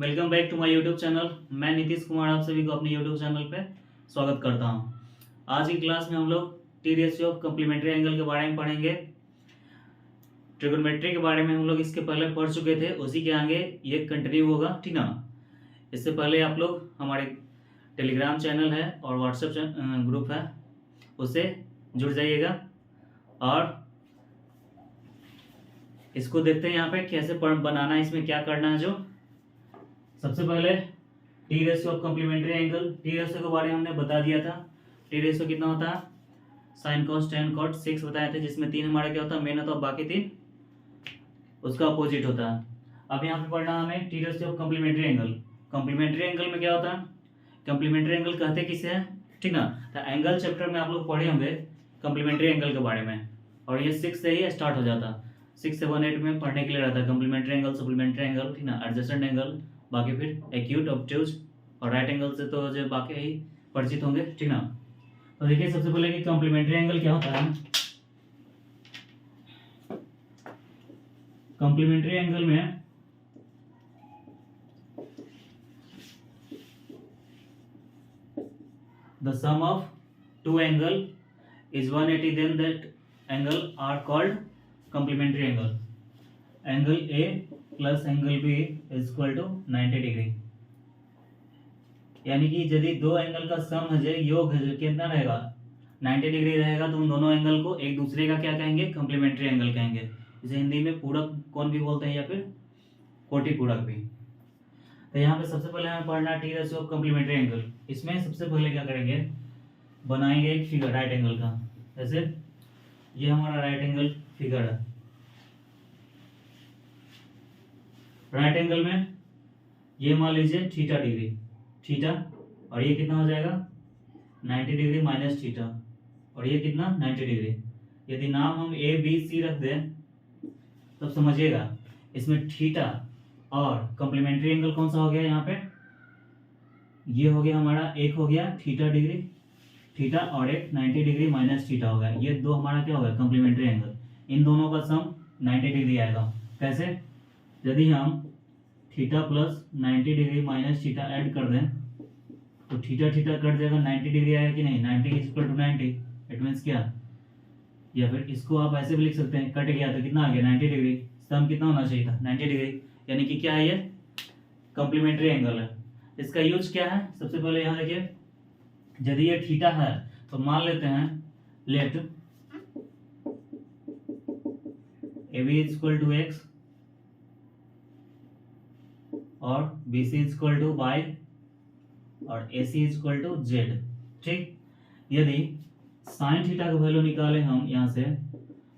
Welcome back to my YouTube channel. मैं नीतीश कुमार आप सभी को अपने यूट्यूब चैनल पे स्वागत करता हूं। आज की क्लास में हम लोग T ratio of complementary angle के बारे में पढ़ेंगे। ट्रिगोनोमेट्री के बारे में हम लोग इसके पहले पढ़ चुके थे, उसी के आगे ये कंटिन्यू होगा, ठीक ना। इससे पहले आप लोग हमारे टेलीग्राम चैनल है और व्हाट्सएप ग्रुप है, उससे जुड़ जाइएगा और इसको देखते हैं यहाँ पे कैसे बनाना है, इसमें क्या करना है। जो सबसे पहले T ratio of complementary angle, T ratio के बारे में हमने बता दिया था। टी रेशियो कितना होता है, साइन कॉस टेन कॉट 6 बताए थे, जिसमें 3 हमारा क्या होता है, मेन होता है, बाकी 3 उसका अपोजिट होता है। अब यहाँ पे पढ़ना हमें T ratio of complementary angle. Complementary angle में क्या होता है, कम्प्लीमेंट्री एंगल कहते किसे हैं, ठीक ना। तो एंगल चैप्टर में आप लोग पढ़े होंगे कम्प्लीमेंट्री एंगल के बारे में, और ये 6 से ही स्टार्ट हो जाता है। 6, 7, 8 में पढ़ने के लिए रहता है कम्प्लीमेंट्री एंगल, सप्लीमेंट्री एंगल, ठीक ना, एडजेसेंट एंगल, बाकी फिर एक्यूट, ऑब्ट्यूज और राइट एंगल से तो जो बाकी ही परिचित होंगे, ठीक ना। तो देखिए सबसे पहले कि कम्प्लीमेंट्री एंगल क्या होता है। कम्प्लीमेंट्री एंगल में the sum of two angle is 180, then that angle are called complementary angle. Angle A plus angle B is equal to 90 degree. यानी कि यदि दो एंगल का सम है, योग है, कितना रहेगा, 90 डिग्री रहेगा, तो उन दोनों एंगल को एक दूसरे का क्या कहेंगे, कम्प्लीमेंट्री एंगल कहेंगे। इसे हिंदी में पूरक कोण भी बोलते हैं या फिर कोटि पूरक भी। तो यहाँ पे सबसे पहले हमें पढ़ना T ratio of complementary angle. इसमें सबसे पहले क्या करेंगे, बनाएंगे एक फिगर राइट एंगल का। जैसे ये हमारा राइट एंगल फिगर है। राइट एंगल में ये मान लीजिए थीटा डिग्री, थीटा, और ये कितना हो जाएगा 90 डिग्री माइनस थीटा, और ये कितना 90 डिग्री। यदि नाम हम ए बी सी रख दें तब समझिएगा, इसमें थीटा और कम्प्लीमेंट्री एंगल कौन सा हो गया, यहाँ पे ये हो गया हमारा, एक हो गया थीटा डिग्री, थीटा, और एक 90 डिग्री माइनस थीटा हो गया। ये दो हमारा क्या होगा, कम्प्लीमेंट्री एंगल। इन दोनों का सम 90 डिग्री आएगा। कैसे, यदि हम theta plus 90 degree minus theta add कर दें तो थीटा थीटा कट जाएगा, 90 डिग्री आएगा कि नहीं, 90 is equal to 90। It means क्या, या फिर इसको आप ऐसे भी लिख सकते हैं, कट गया तो कितना आ गया 90 डिग्री, सम कितना होना चाहिए था 90 डिग्री। यानी कि क्या है, ये कम्प्लीमेंट्री एंगल है। इसका यूज क्या है, सबसे पहले यहाँ देखिए, यदि ये थीटा है तो मान लेते हैं let A B is equal to X और B C is equal to Y और A C is equal to Z, ठीक। यदि साइन थीटा का वैल्यू निकाले हम, यहाँ से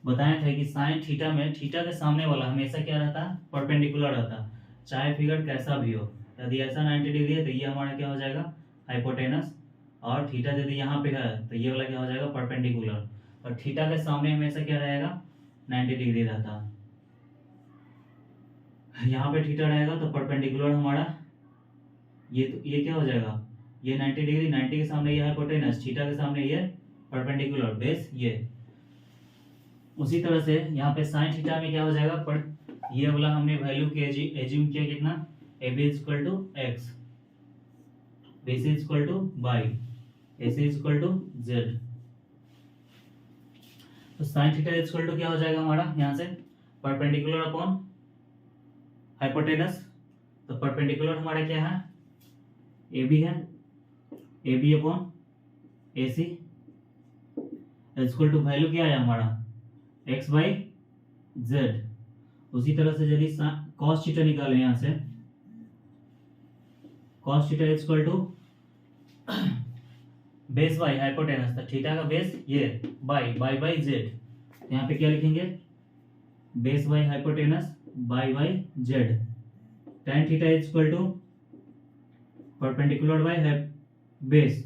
बताए थे कि साइन थीटा में थीटा के सामने वाला हमेशा क्या रहता है, परपेंडिकुलर रहता है, चाहे फिगर कैसा भी हो। यदि ऐसा 90 डिग्री है तो ये हमारा क्या हो जाएगा, हाइपोटेनस, और थीटा यदि यहाँ पे है तो ये वाला क्या हो जाएगा, परपेंडिकुलर। और थीटा के सामने हमेशा क्या रहेगा, 90 डिग्री रहता है। यहाँ पे थीटा रहेगा तो परपेंडिकुलर हमारा ये, तो ये क्या हो जाएगा, ये 90 डिग्री, 90 के सामने ये हाइपोटेनस, थीटा के सामने ये परपेंडिकुलर बेस ये। उसी तरह से यहाँ पे साइन थीटा में क्या हो जाएगा, पर ये वाला हमने वैल्यू के एज्यूम किया कितना, A B is equal to X, B C is equal to Y, A C is equal to Z. तो sine theta is equal to क्या हो जाएगा हमारा, यहाँ से परपेंडिकुलर अपॉन हाइपोटेनस। तो परपेंडिकुलर हमारा क्या है, ए बी है, A B upon A C equal to value क्या है हमारा, एक्स बाई जेड। उसी तरह से यदि कॉस थीटा निकाले यहाँ से, cos theta equal to base by hypotenuse, तो थीटा का बेस ये बाई बाई बाई जेड। यहाँ पे क्या लिखेंगे, base by hypotenuse by by Z. tan theta equal to perpendicular by base,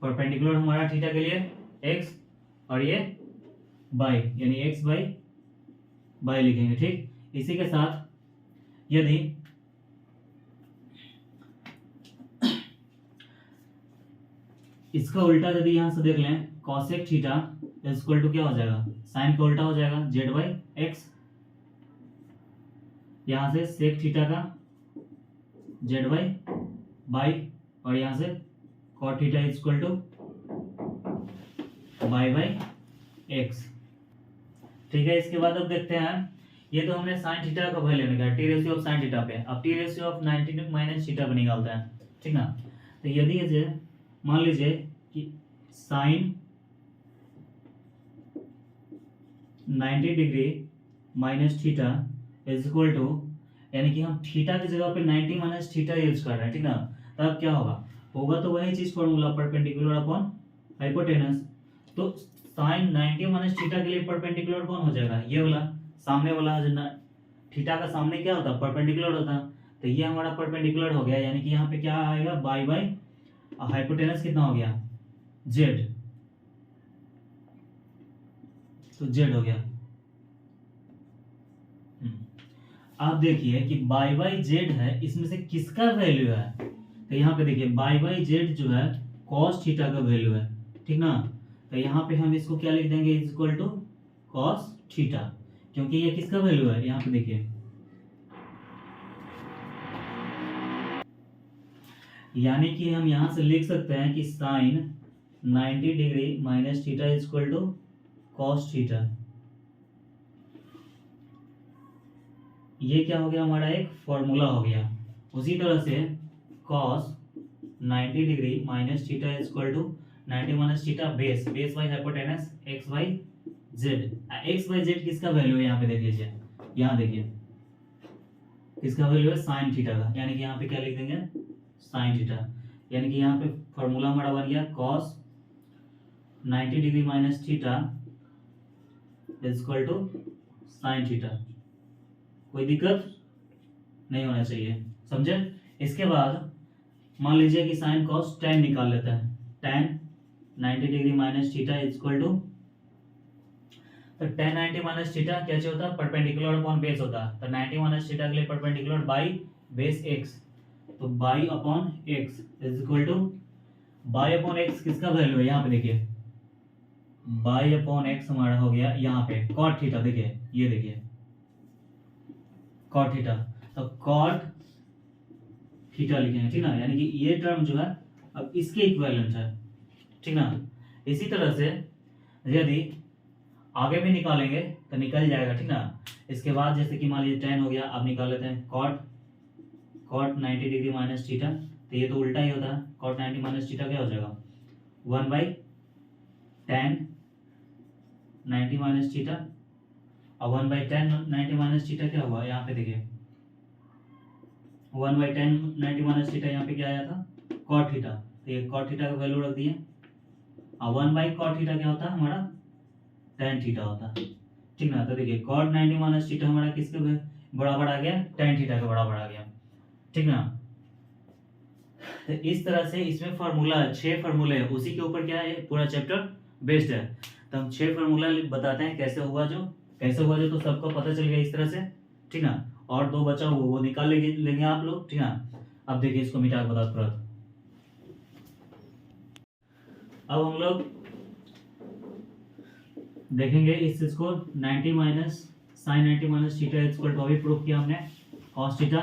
perpendicular हमारा थीटा के लिए x और ये बाई, यानी x बाई बाई लिखेंगे, ठीक। इसी के साथ यदि इसका उल्टा यदि यहाँ से देख लें, कॉसेक थीटा इक्वल टू क्या हो जाएगा, साइन का उल्टा हो जाएगा जेड बाई एक्स। यहाँ से सेक थीटा का जेड वाई बाई, और यहाँ से cot theta is equal to by by X. ठीक है, इसके बाद अब देखते हैं, ये तो हमने साइन थीटा का वैल्यू निकाला T ratio of sine theta पे। अब T ratio of 90 minus theta पे निकालते हैं, ठीक ना। तो यदि ये मान लीजिए कि sine 90 degree minus theta is equal to, यानी कि हम थीटा की जगह पे 90 माइनस थीटा यूज कर रहे हैं, ठीक ना। तब क्या होगा तो वही चीज फॉर्मूला परपेंडिकुलर अपॉन हाइपोटेनस। तो साइन 90 माइनस थीटा के लिए परपेंडिकुलर कौन हो जाएगा, ये वाला सामने वाला जो ना, थीटा का सामने क्या होता है, परपेंडिकुलर होता है। तो ये हमारा परपेंडिकुलर हो गया, यानी कि यहाँ पे क्या आएगा, बाई बाई हाइपोटेनस कितना हो गया, जेड, तो जेड हो गया। आप देखिए कि बाई बाई जेड है, इसमें से किसका वैल्यू है, तो यहाँ पे देखिए बाई बाई जेड जो है कॉस थीटा का वैल्यू है, ठीक ना। तो यहाँ पे हम इसको क्या लिख देंगे, is equal to cos theta, क्योंकि ये किसका वैल्यू है, यहाँ पे देखिए, यानी कि हम यहाँ से लिख सकते हैं कि sine 90 degree minus theta is equal to cos theta. ये क्या हो गया, हमारा एक फॉर्मूला हो गया। उसी तरह से cos 90 degree minus theta is equal to 90 minus theta base by hypotenuse X by Z. X by Z किसका वैल्यू है, यहाँ पे देख लीजिए, यहाँ देखिए किसका वैल्यू है, साइन थीटा का, यानी कि यहाँ पे क्या लिख देंगे, साइन थीटा। यानी कि यहाँ पे फॉर्मूला हमारा बन गया cos 90 degree minus theta is equal to sine theta. कोई दिक्कत नहीं होना चाहिए, समझे। इसके बाद मान लीजिए कि साइन कॉस tan निकाल लेते हैं, tan 90 degree minus theta is equal to, तो tan 90 माइनस थीटा क्या होता है, परपेंडिकुलर अपॉन बेस होता है। तो 90 माइनस थीटा के लिए परपेंडिकुलर बाई बेस x, तो by upon x is equal to, by upon x किसका वैल्यू है, यहाँ पे देखिए बाई अपॉन x हमारा हो गया यहाँ पे कॉट थीटा, देखिए ये देखिए कॉट थीटा, तो कॉट थीटा लिखेंगे, ठीक ना। यानी कि ये टर्म जो है अब इसके इक्विवेलेंट है, ठीक ना। इसी तरह से यदि आगे भी निकालेंगे तो निकल जाएगा, ठीक ना। इसके बाद जैसे कि मान लीजिए tan हो गया, अब निकाल लेते हैं कॉट 90 डिग्री माइनस थीटा, तो ये तो उल्टा ही होता है, कॉट 90 माइनस थीटा क्या हो जाएगा, 1 बाई tan 90 माइनस थीटा, और 1 बाई tan 90 माइनस थीटा क्या हुआ, यहाँ पे देखिए 1 बाई tan 90 माइनस थीटा, यहाँ पे क्या आया था, कॉट थीटा, तो ये कॉट थीटा का वैल्यू रख दिए, और 1 बाई कॉट थीटा क्या होता है हमारा, tan थीटा होता है, ठीक ना। तो देखिए कॉट 90 माइनस थीटा हमारा किसके बराबर आ गया, tan थीटा के बराबर आ गया, ठीक ना। तो इस तरह से इसमें फार्मूला 6 फार्मूले है, उसी के ऊपर क्या है पूरा चैप्टर बेस्ड है। तो हम 6 फार्मूला बताते हैं कैसे हुआ जो तो सबको पता चल गया इस तरह से, ठीक ना। और 2 बचा हुआ वो निकाल लेंगे आप लोग, ठीक ना। अब देखिए इसको मिटा के बता तुरंत। अब हम लोग देखेंगे इस चीज को, 90 minus sine 90 minus theta equal to, अभी प्रूफ किया हमने कॉस थीटा,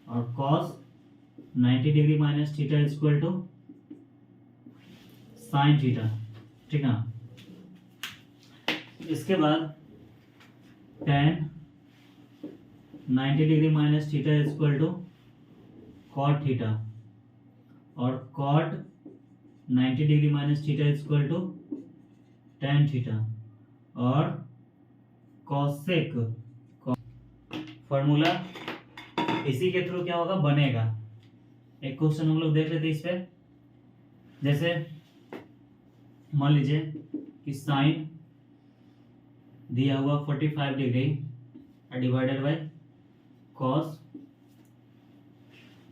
और cos 90 degree minus theta equal to sine theta, ठीक ना। इसके बाद tan 90 degree minus theta equal to cot theta, और cot 90 degree minus theta equal to tan theta, और कॉसेक फॉर्मूला इसी के थ्रू क्या होगा बनेगा। एक क्वेश्चन हम लोग देख लेते इस पे, जैसे मान लीजिए कि साइन दिया हुआ 45 degree divided by cos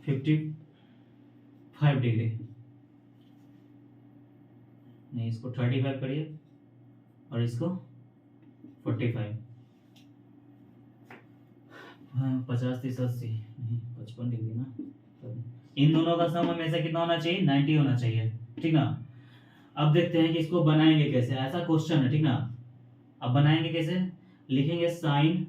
55 degree, नहीं इसको 35 करिए और इसको 45, 50 30 80 नहीं 55 डिग्री ना, तो इन दोनों का सम हमेशा कितना होना चाहिए, 90 होना चाहिए, ठीक ना। अब देखते हैं कि इसको बनाएंगे कैसे, ऐसा क्वेश्चन है, ठीक ना। अब बनाएंगे कैसे, लिखेंगे साइन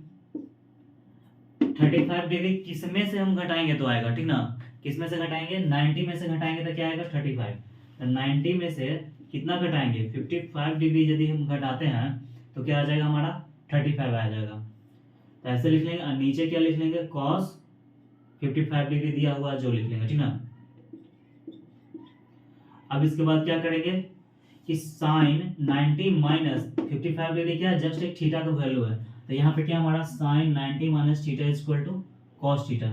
35 डिग्री किसमें से हम घटाएंगे तो आएगा, ठीक ना। किस में से घटाएंगे, 90 में से घटाएंगे तो क्या आएगा 35। तो 90 में से कितना घटाएंगे, 55 डिग्री यदि हम घटाते हैं तो क्या आ जाएगा हमारा 35 आ जाएगा। तो ऐसे लिख लेंगे, और नीचे क्या लिख लेंगे, cos 55 डिग्री दिया हुआ जो लिख लेंगे, ठीक ना। अब इसके बाद क्या करेंगे कि साइन 90 माइनस 55 डिग्री क्या है, जस्ट एक थीटा का वैल्यू है। तो यहाँ पे क्या हमारा sine 90 minus theta is equal to cos theta.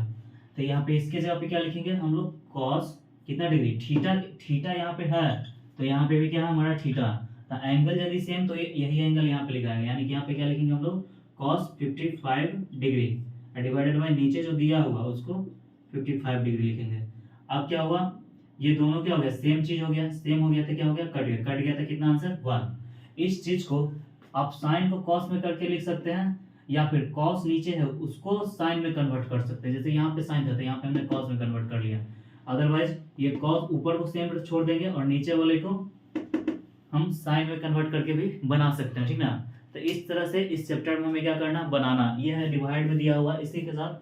तो यहाँ पे इसके जगह पे क्या लिखेंगे हम लोग, कॉस कितना डिग्री, थीटा, थीटा यहाँ पे है तो यहाँ पे भी क्या है हमारा थीटा। तो एंगल यदि सेम तो यही एंगल यहाँ पे लिखा है, यानी कि यहाँ पे क्या लिखेंगे हम लोग, कॉस 55 डिग्री डिवाइडेड बाई नीचे जो दिया हुआ उसको 55 डिग्री लिखेंगे। अब क्या हुआ, ये दोनों क्या हो गया, सेम चीज हो गया, सेम हो गया तो क्या हो गया, कट गया, कट गया तो कितना आंसर 1। इस चीज को आप साइन को कॉस में करके लिख सकते हैं, या फिर कॉस नीचे है उसको साइन में कन्वर्ट कर सकते हैं। जैसे यहाँ पे साइन था तो यहाँ पे हमने कॉस में कन्वर्ट कर लिया। अदरवाइज ये कॉस ऊपर को सेम छोड़ देंगे और नीचे वाले को हम साइन में कन्वर्ट करके भी बना सकते हैं, ठीक ना। तो इस तरह से इस चैप्टर में हमें क्या करना, बनाना। ये है डिवाइड में दिया हुआ, इसी के साथ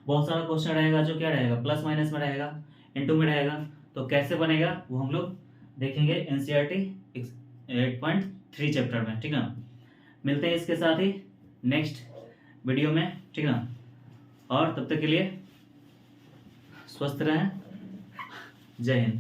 बहुत सारा क्वेश्चन रहेगा जो क्या रहेगा, प्लस माइनस में रहेगा, इनटू में रहेगा। तो कैसे बनेगा वो हम लोग देखेंगे एनसीईआरटी 8.3 चैप्टर में, ठीक ना। मिलते हैं इसके साथ ही नेक्स्ट वीडियो में, ठीक ना। और तब तक के लिए स्वस्थ रहें, जय हिंद।